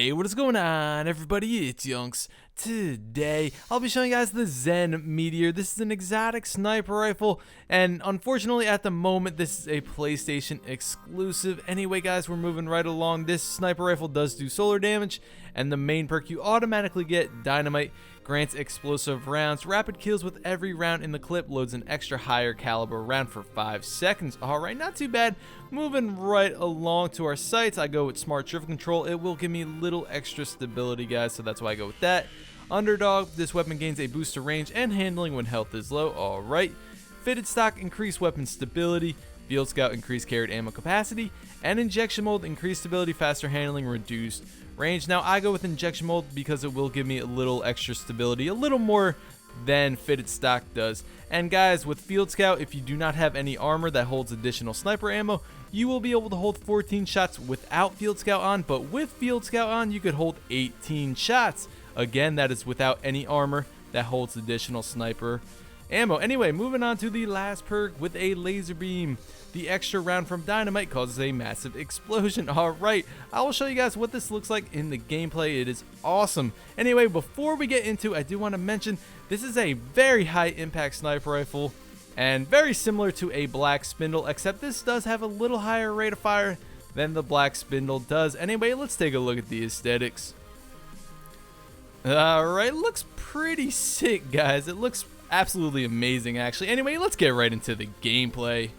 Hey, what is going on, everybody? It's YunKs. Today, I'll be showing you guys the Zen Meteor. This is an exotic sniper rifle, and unfortunately, at the moment, this is a PlayStation exclusive. Anyway, guys, we're moving right along. This sniper rifle does do solar damage, and the main perk you automatically get, Dynamite, grants explosive rounds. Rapid kills with every round in the clip, loads an extra higher caliber round for 5 seconds. Alright, not too bad. Moving right along to our sights, I go with smart drift control. It will give me little extra stability, guys, so that's why I go with that. Underdog, this weapon gains a boost to range and handling when health is low. Alright. Fitted stock, increased weapon stability. Field Scout, increased carried ammo capacity. And injection mold, increased stability, faster handling, reduced range. Now I go with injection mold because it will give me a little extra stability, a little more than fitted stock does. And guys, with Field Scout, if you do not have any armor that holds additional sniper ammo, you will be able to hold 14 shots without Field Scout on, but with Field Scout on, you could hold 18 shots. Again, that is without any armor that holds additional sniper ammo. Anyway, moving on to the last perk with a laser beam. The extra round from Dynamite causes a massive explosion. Alright, I will show you guys what this looks like in the gameplay. It is awesome. Anyway, before we get into it, I do want to mention this is a very high impact sniper rifle and very similar to a Black Spindle, except this does have a little higher rate of fire than the Black Spindle does. Anyway, let's take a look at the aesthetics. Alright, looks pretty sick, guys. It looks absolutely amazing, actually. Anyway, let's get right into the gameplay.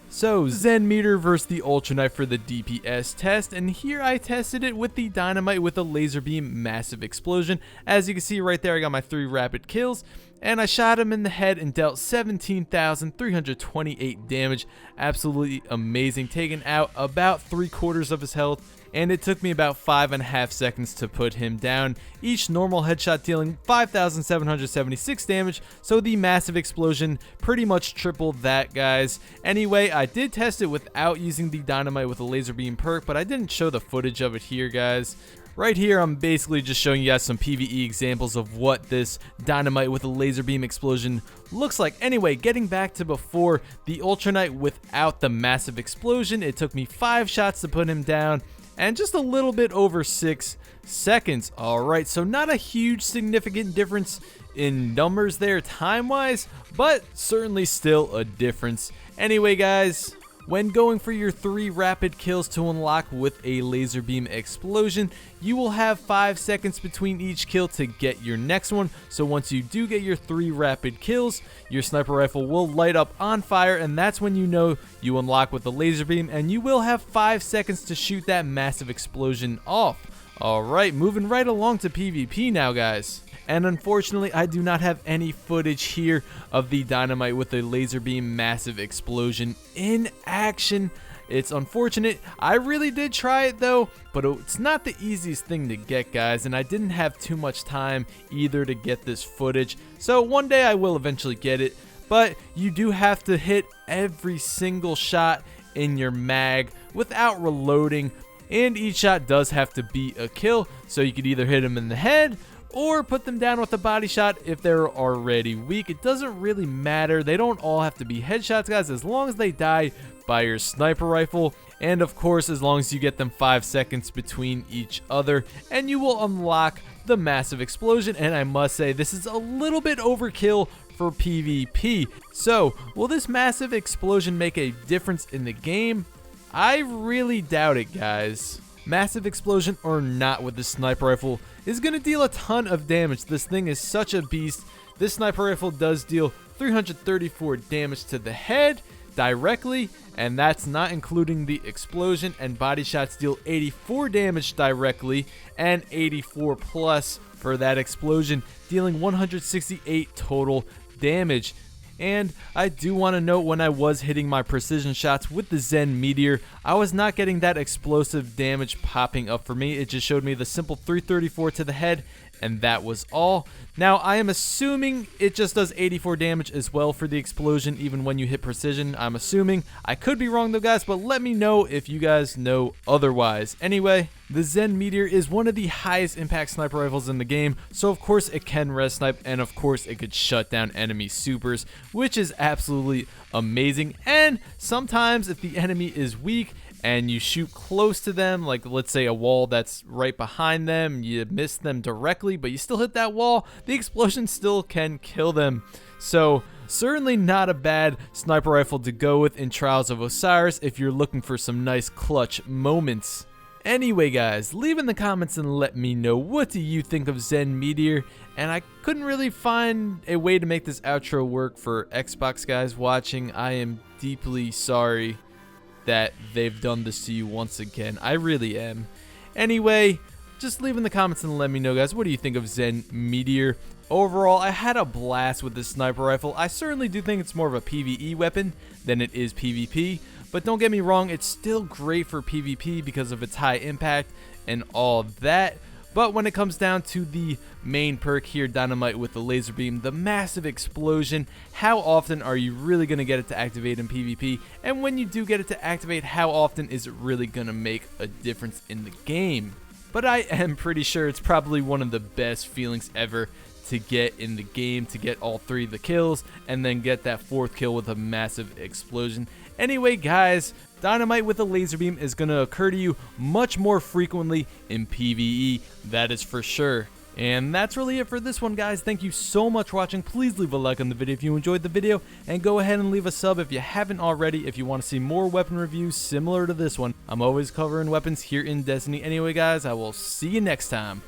So, Zen Meteor versus the Ultra Knife for the DPS test, and here I tested it with the Dynamite with a laser beam massive explosion. As you can see right there, I got my 3 rapid kills, and I shot him in the head and dealt 17,328 damage. Absolutely amazing, taking out about 3/4 of his health. And it took me about 5.5 seconds to put him down, each normal headshot dealing 5,776 damage, so the massive explosion pretty much tripled that, guys. Anyway, I did test it without using the Dynamite with a laser beam perk, but I didn't show the footage of it here, guys. Right here, I'm basically just showing you guys some PvE examples of what this Dynamite with a laser beam explosion looks like. Anyway, getting back to before, the Ultra Knight without the massive explosion, it took me 5 shots to put him down, and just a little bit over 6 seconds. Alright, so not a huge significant difference in numbers there time-wise, but certainly still a difference. Anyway, guys, when going for your 3 rapid kills to unlock with a laser beam explosion, you will have 5 seconds between each kill to get your next one. So once you do get your 3 rapid kills, your sniper rifle will light up on fire, and that's when you know you unlock with the laser beam, and you will have 5 seconds to shoot that massive explosion off. Alright, moving right along to PvP now, guys. And unfortunately, I do not have any footage here of the Dynamite with a laser beam massive explosion in action. It's unfortunate. I really did try it though, but it's not the easiest thing to get, guys, and I didn't have too much time either to get this footage. So one day I will eventually get it, but you do have to hit every single shot in your mag without reloading, and each shot does have to be a kill, so you could either hit them in the head or put them down with a body shot if they're already weak. It doesn't really matter. They don't all have to be headshots, guys, as long as they die by your sniper rifle. And of course, as long as you get them 5 seconds between each other, and you will unlock the massive explosion. And I must say, this is a little bit overkill for PvP. So, will this massive explosion make a difference in the game? I really doubt it, guys. Massive explosion or not with this sniper rifle is going to deal a ton of damage. This thing is such a beast. This sniper rifle does deal 334 damage to the head directly, and that's not including the explosion, and body shots deal 84 damage directly and 84 plus for that explosion, dealing 168 total damage. And I do want to note, when I was hitting my precision shots with the Zen Meteor, I was not getting that explosive damage popping up for me. It just showed me the simple 334 to the head, and that was all. Now, I am assuming it just does 84 damage as well for the explosion, even when you hit precision. I'm assuming. I could be wrong though, guys, but let me know if you guys know otherwise. Anyway, the Zen Meteor is one of the highest impact sniper rifles in the game, so of course it can res snipe, and of course it could shut down enemy supers, which is absolutely amazing. And sometimes if the enemy is weak and you shoot close to them, like let's say a wall that's right behind them, you miss them directly, but you still hit that wall, the explosion still can kill them. So certainly not a bad sniper rifle to go with in Trials of Osiris if you're looking for some nice clutch moments. Anyway guys, leave in the comments and let me know, what do you think of Zen Meteor? And I couldn't really find a way to make this outro work for Xbox guys watching. I am deeply sorry that they've done this to you once again. I really am. Anyway, just leave in the comments and let me know guys, what do you think of Zen Meteor? Overall, I had a blast with this sniper rifle. I certainly do think it's more of a PvE weapon than it is PvP. But don't get me wrong, it's still great for PvP because of its high impact and all that. But when it comes down to the main perk here, Dynamite with the laser beam, the massive explosion, how often are you really going to get it to activate in PvP? And when you do get it to activate, how often is it really going to make a difference in the game? But I am pretty sure it's probably one of the best feelings ever to get in the game, to get all 3 of the kills and then get that 4th kill with a massive explosion. Anyway guys, Dynamite with a laser beam is going to occur to you much more frequently in PvE, that is for sure. And that's really it for this one guys. Thank you so much for watching. Please leave a like on the video if you enjoyed the video, and go ahead and leave a sub if you haven't already if you want to see more weapon reviews similar to this one. I'm always covering weapons here in Destiny. Anyway guys, I will see you next time.